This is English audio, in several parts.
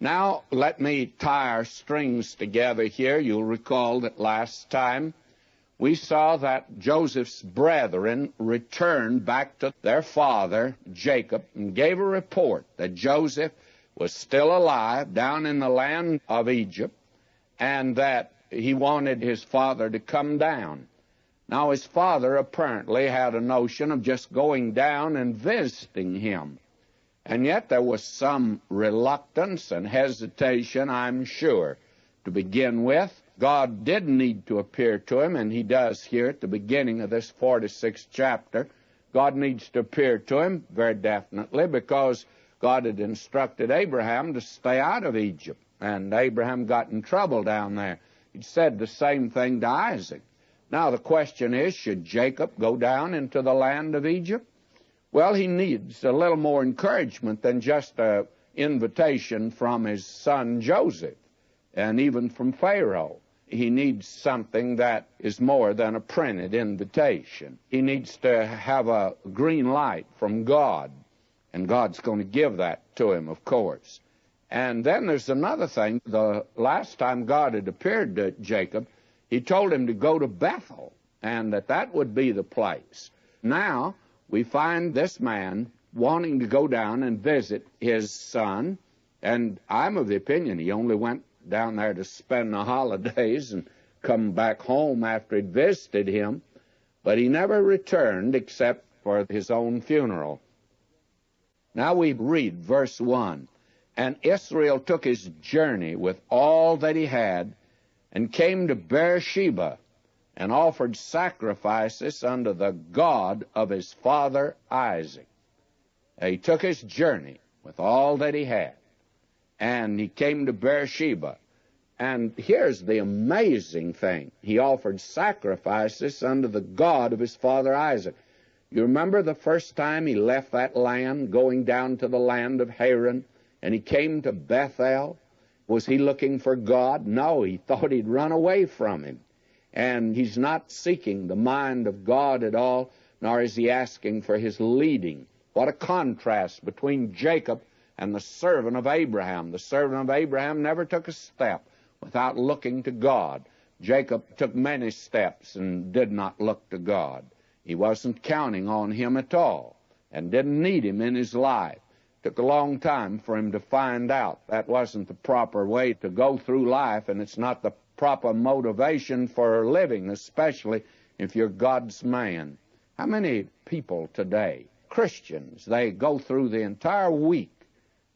Now, let me tie our strings together here. You'll recall that last time we saw that Joseph's brethren returned back to their father, Jacob, and gave a report that Joseph was still alive down in the land of Egypt and that he wanted his father to come down. Now, his father apparently had a notion of just going down and visiting him. And yet there was some reluctance and hesitation, I'm sure, to begin with. God did need to appear to him, and he does here at the beginning of this 46th chapter. God needs to appear to him very definitely because God had instructed Abraham to stay out of Egypt, and Abraham got in trouble down there. He said the same thing to Isaac. Now the question is, should Jacob go down into the land of Egypt? Well, he needs a little more encouragement than just an invitation from his son Joseph and even from Pharaoh. He needs something that is more than a printed invitation. He needs to have a green light from God, and God's going to give that to him, of course. And then there's another thing. The last time God had appeared to Jacob, he told him to go to Bethel, and that would be the place. Now, we find this man wanting to go down and visit his son, and I'm of the opinion he only went down there to spend the holidays and come back home after he'd visited him, but he never returned except for his own funeral. Now we read verse 1, "And Israel took his journey with all that he had, and came to Beersheba, and offered sacrifices unto the God of his father Isaac." He took his journey with all that he had, and he came to Beersheba. And here's the amazing thing. He offered sacrifices unto the God of his father Isaac. You remember the first time he left that land, going down to the land of Haran, and he came to Bethel? Was he looking for God? No, he thought he'd run away from him. And he's not seeking the mind of God at all, nor is he asking for his leading. What a contrast between Jacob and the servant of Abraham. The servant of Abraham never took a step without looking to God. Jacob took many steps and did not look to God. He wasn't counting on him at all and didn't need him in his life. It took a long time for him to find out that wasn't the proper way to go through life, and it's not the proper motivation for living, especially if you're God's man. How many people today, Christians, they go through the entire week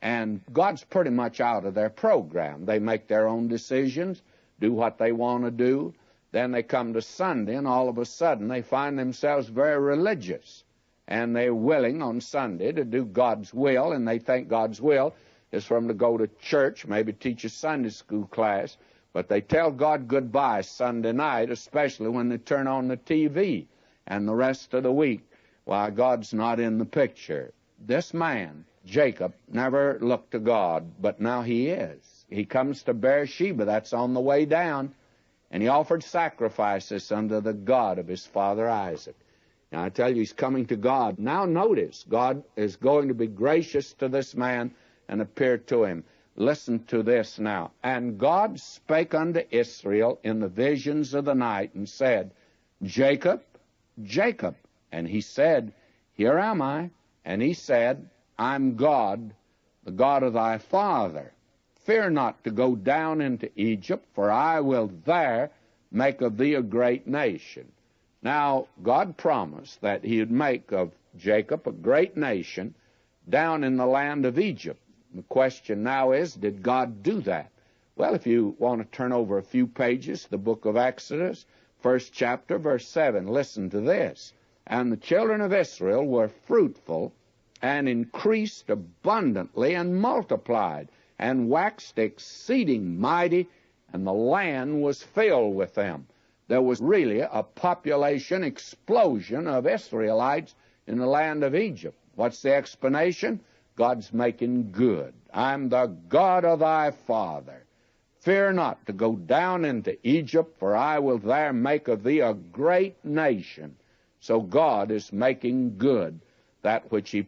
and God's pretty much out of their program. They make their own decisions, do what they want to do. Then they come to Sunday, and all of a sudden they find themselves very religious. And they're willing on Sunday to do God's will, and they think God's will is for them to go to church, maybe teach a Sunday school class, but they tell God goodbye Sunday night, especially when they turn on the TV. And the rest of the week, why, God's not in the picture. This man, Jacob, never looked to God, but now he is. He comes to Beersheba, that's on the way down, and he offered sacrifices unto the God of his father Isaac. Now, I tell you, he's coming to God. Now notice, God is going to be gracious to this man and appear to him. Listen to this now. "And God spake unto Israel in the visions of the night, and said, Jacob, Jacob. And he said, Here am I. And he said, I'm God, the God of thy father. Fear not to go down into Egypt, for I will there make of thee a great nation." Now, God promised that he would make of Jacob a great nation down in the land of Egypt. The question now is, did God do that? Well, if you want to turn over a few pages, the book of Exodus, 1st chapter, verse 7, listen to this. "And the children of Israel were fruitful, and increased abundantly, and multiplied, and waxed exceeding mighty, and the land was filled with them." There was really a population explosion of Israelites in the land of Egypt. What's the explanation? God's making good. "I'm the God of thy father. Fear not to go down into Egypt, for I will there make of thee a great nation." So God is making good that which he